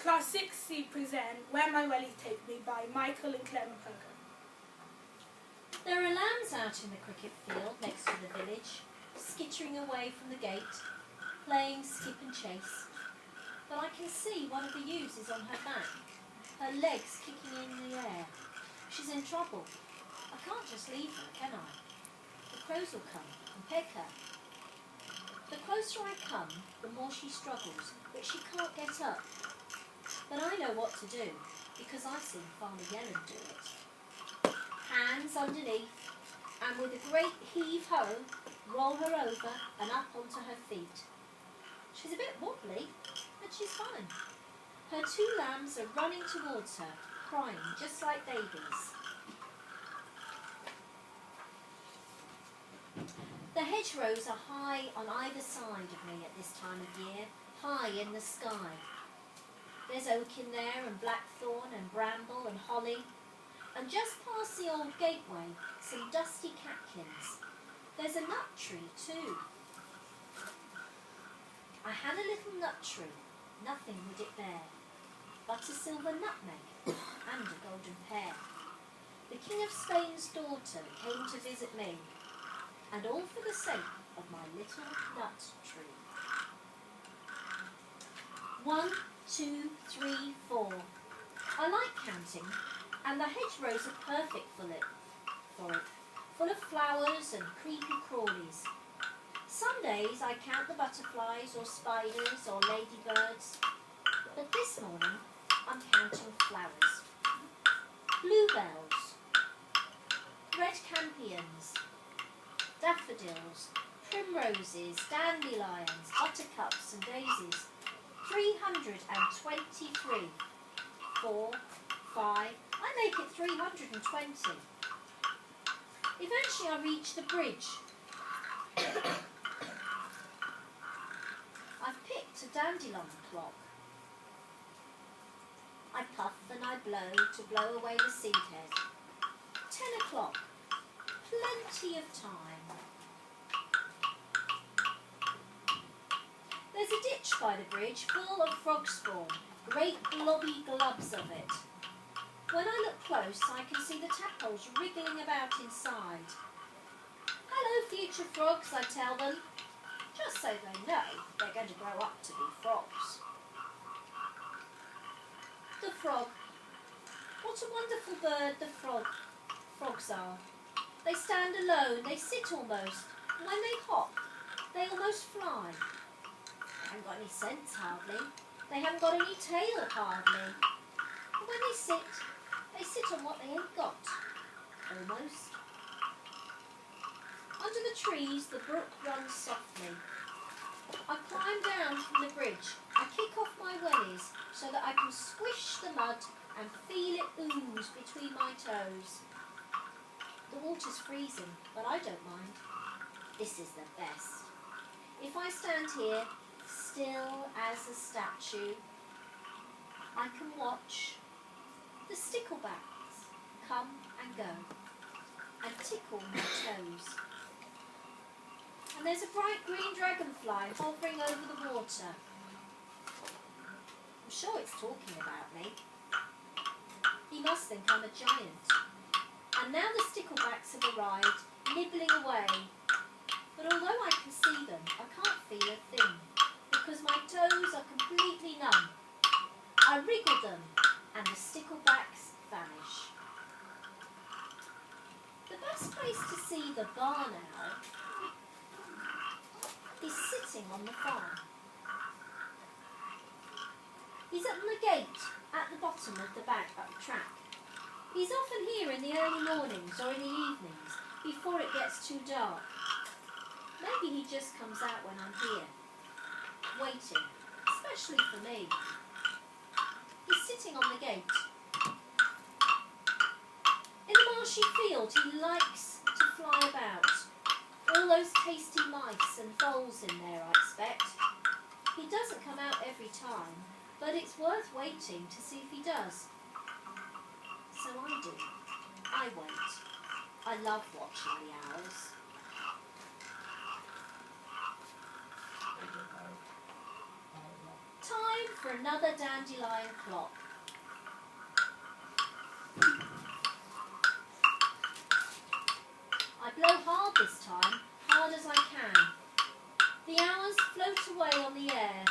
Class 6C present Where My Wellies Take Me by Michael and Clement Perker. There are lambs out in the cricket field next to the village, skittering away from the gate, playing skip and chase. But I can see one of the ewes is on her back, her legs kicking in the air. She's in trouble. I can't just leave her, can I? The crows will come and peck her. The closer I come, the more she struggles, but she can't get up. But I know what to do, because I've seen Farmer Yellen do it. Hands underneath, and with a great heave-ho, roll her over and up onto her feet. She's a bit wobbly, but she's fine. Her two lambs are running towards her, crying just like babies. The hedgerows are high on either side of me at this time of year, high in the sky. There's oak in there, and blackthorn, and bramble, and holly, and just past the old gateway, some dusty catkins. There's a nut tree too. I had a little nut tree, nothing would it bear, but a silver nutmeg and a golden pear. The King of Spain's daughter came to visit me, and all for the sake of my little nut tree. 1, 2, 3, 4. I like counting, and the hedgerows are perfect for it, full of flowers and creepy crawlies. Some days I count the butterflies or spiders or ladybirds, but this morning I'm counting flowers. Bluebells, red campions, daffodils, primroses, dandelions, buttercups and daisies. 323. 4, 5, I make it 320. Eventually I reach the bridge. I've picked a dandelion clock. I puff and I blow to blow away the seed head. 10 o'clock. Plenty of time. There's a ditch by the bridge full of frog spawn, great blobby globs of it. When I look close, I can see the tadpoles wriggling about inside. Hello, future frogs, I tell them, just so they know they're going to grow up to be frogs. The frog. What a wonderful bird the frogs are. They stand alone, they sit almost, and when they hop, they almost fly. They haven't got any sense hardly. They haven't got any tail hardly. But when they sit on what they ain't got. Almost. Under the trees the brook runs softly. I climb down from the bridge. I kick off my wellies so that I can squish the mud and feel it ooze between my toes. The water's freezing, but I don't mind. This is the best. If I stand here, still as a statue, I can watch the sticklebacks come and go and tickle my toes. And there's a bright green dragonfly hovering over the water. I'm sure it's talking about me. He must think I'm a giant. And now the sticklebacks have arrived, nibbling away. But although I can see them, I can't feel a thing, because my toes are completely numb. I wriggle them, and the sticklebacks vanish. The best place to see the barn owl is sitting on the farm. He's at the gate at the bottom of the track. He's often here in the early mornings or in the evenings before it gets too dark. Maybe he just comes out when I'm here, waiting, especially for me. He's sitting on the gate. In the marshy field he likes to fly about. All those tasty mice and voles in there, I expect. He doesn't come out every time, but it's worth waiting to see if he does. So I do. I wait. I love watching the owls. Time for another dandelion clock. I blow hard this time, hard as I can. The hours float away on the air.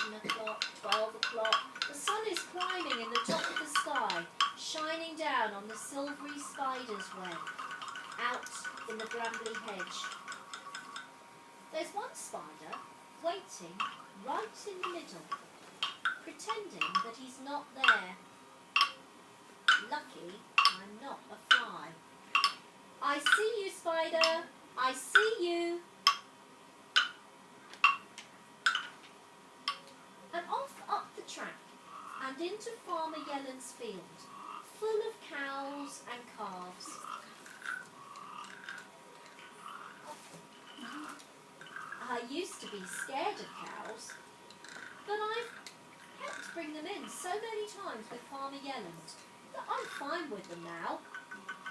11 o'clock, 12 o'clock. The sun is climbing in the top of the sky, shining down on the silvery spider's web, out in the brambly hedge. There's one spider waiting right in the middle, pretending that he's not there. Lucky I'm not a fly. I see you, spider, I see you. And off up the track and into Farmer Yellen's field, full of cows and calves. I used to be scared of cows, but I've helped bring them in so many times with Farmer Yellen that I'm fine with them now.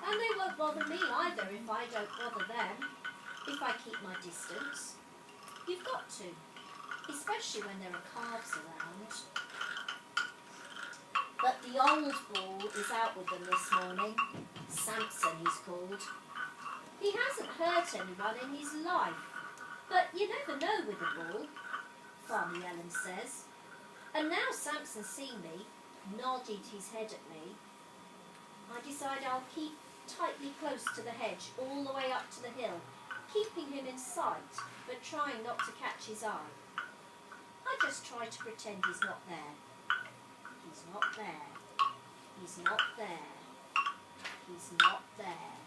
And they won't bother me either if I don't bother them, if I keep my distance. You've got to, especially when there are calves around. But the old bull is out with them this morning. Samson he's called. He hasn't hurt anyone in his life, but you never know with a bull, Farmer Yellen says. And now Samson's seen me, nodded his head at me, I decide I'll keep tightly close to the hedge all the way up to the hill, keeping him in sight, but trying not to catch his eye. I just try to pretend he's not there. He's not there. He's not there. He's not there.